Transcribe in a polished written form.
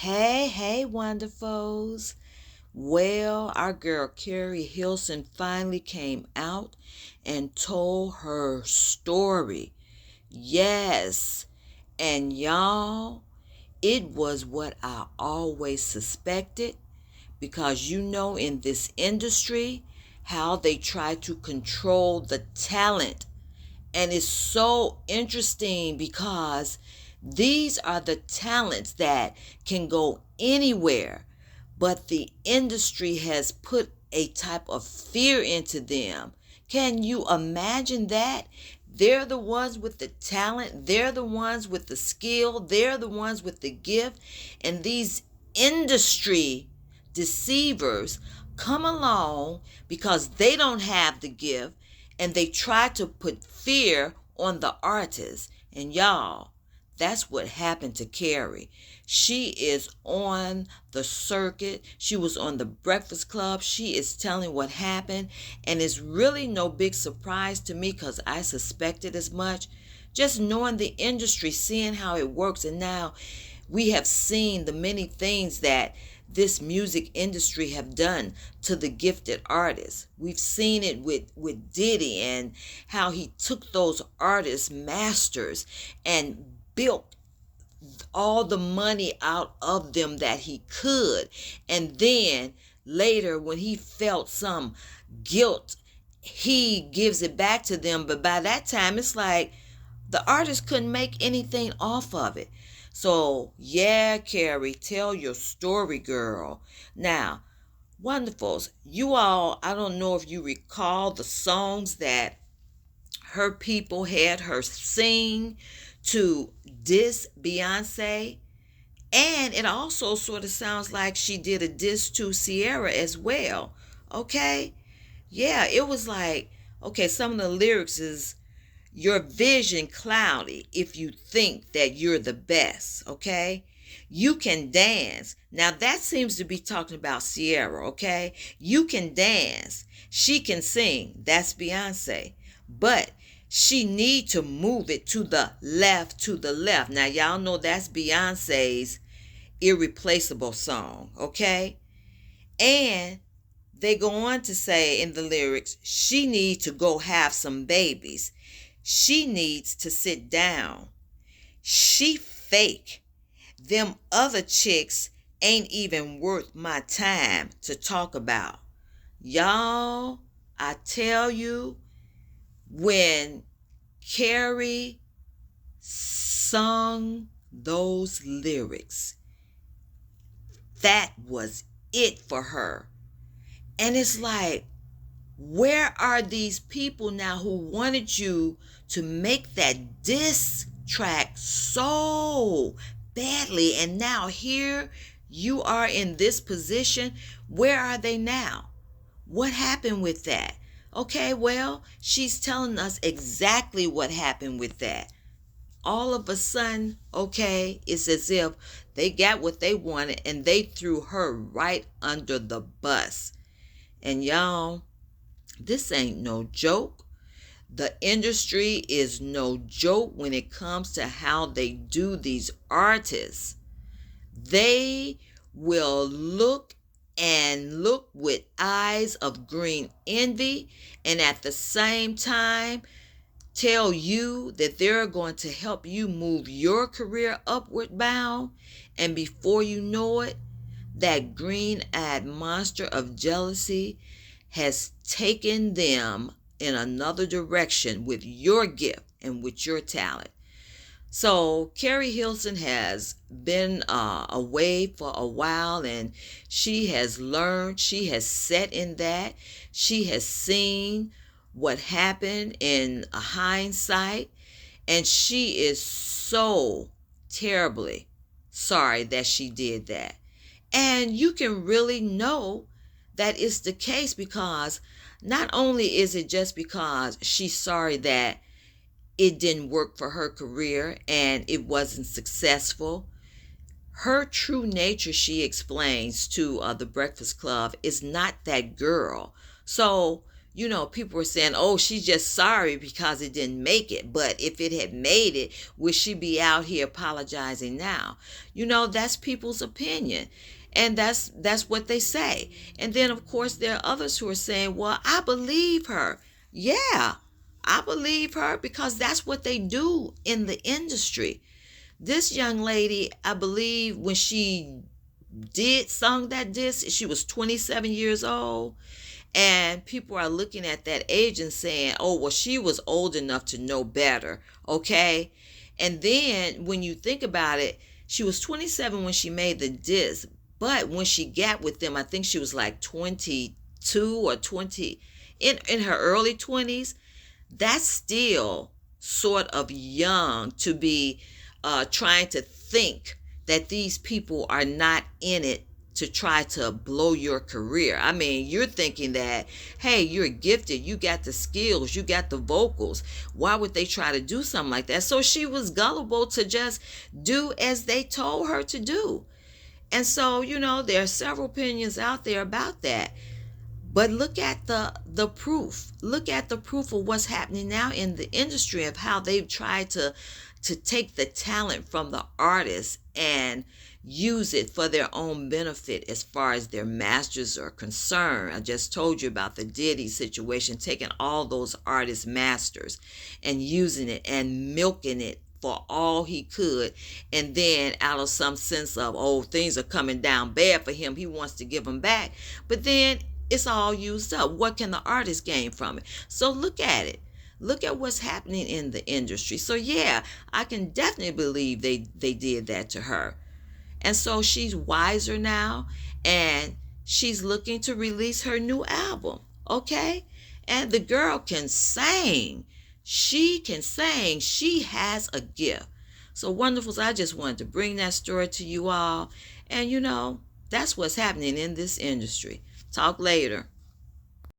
Hey, wonderfuls. Well, our girl Keri Hilson finally came out and told her story. Yes, and y'all, it was what I always suspected because in this industry how they try to control the talent. And it's so interesting because these are the talents that can go anywhere, but the industry has put a type of fear into them. Can you imagine that? They're the ones with the talent, they're the ones with the skill, they're the ones with the gift, and these industry deceivers come along because they don't have the gift and they try to put fear on the artist. And y'all, that's what happened to Keri. She is on the circuit. She was on the Breakfast Club. She is telling what happened. And it's really no big surprise to me because I suspected as much. Just knowing the industry, seeing how it works. And now we have seen the many things that this music industry have done to the gifted artists. We've seen it with Diddy and how he took those artists, masters, and built all the money out of them that he could. And then later, when he felt some guilt, he gives it back to them. But by that time, it's like the artist couldn't make anything off of it. So, yeah, Keri, tell your story, girl. Now, wonderfuls, you all, I don't know if you recall the songs that her people had her sing to diss Beyoncé. And it also sort of sounds like she did a diss to Sierra as well. Okay? Yeah, it was like, okay, some of the lyrics is your vision cloudy if you think that you're the best, okay? You can dance. Now that seems to be talking about Sierra, okay? You can dance. She can sing. That's Beyoncé. But she need to move it to the left, to the left. Now y'all know that's Beyonce's irreplaceable song, okay? And they go on to say in the lyrics, she needs to go have some babies. She needs to sit down. She fake. Them other chicks ain't even worth my time to talk about. Y'all, I tell you, when Keri sung those lyrics, that was it for her. And it's like, where are these people now who wanted you to make that diss track so badly? And now here you are in this position. Where are they now? What happened with that? Okay, well, she's telling us exactly what happened with that. All of a sudden, okay, it's as if they got what they wanted and they threw her right under the bus. And y'all, this ain't no joke. The industry is no joke when it comes to how they do these artists. They will look and look with eyes of green envy, and at the same time tell you that they're going to help you move your career upward bound. And before you know it, that green-eyed monster of jealousy has taken them in another direction with your gift and with your talent. So Keri Hilson has been away for a while, and she has learned, she has sat in that, she has seen what happened in hindsight, and she is so terribly sorry that she did that. And you can really know that it's the case because not only is it just because she's sorry that it didn't work for her career and it wasn't successful. Her true nature, she explains to the Breakfast Club, is not that girl. So People were saying, oh, she's just sorry because it didn't make it. But if it had made it, would she be out here apologizing now? That's people's opinion. And that's what they say. And then, of course, there are others who are saying, well, I believe her. Yeah, I believe her because that's what they do in the industry. This young lady, I believe, when she did sung that disc, she was 27 years old. And people are looking at that age and saying, oh, well, she was old enough to know better. Okay. And then when you think about it, she was 27 when she made the disc. But when she got with them, I think she was like 22 or 20, in her early 20s. That's still sort of young to be trying to think that these people are not in it to try to blow your career. I mean, you're thinking that, hey, you're gifted, you got the skills, you got the vocals. Why would they try to do something like that? So she was gullible to just do as they told her to do. And so, there are several opinions out there about that. But look at the proof. Look at the proof of what's happening now in the industry, of how they've tried to take the talent from the artists and use it for their own benefit as far as their masters are concerned. I just told you about the Diddy situation, taking all those artists' masters and using it and milking it for all he could, and then out of some sense of, oh, things are coming down bad for him, he wants to give them back, but then it's all used up. What can the artist gain from it? So look at it. Look at what's happening in the industry. So yeah, I can definitely believe they did that to her. And so she's wiser now, and she's looking to release her new album. Okay? And the girl can sing. She can sing. She has a gift. So wonderfuls, I just wanted to bring that story to you all. And that's what's happening in this industry. Talk later.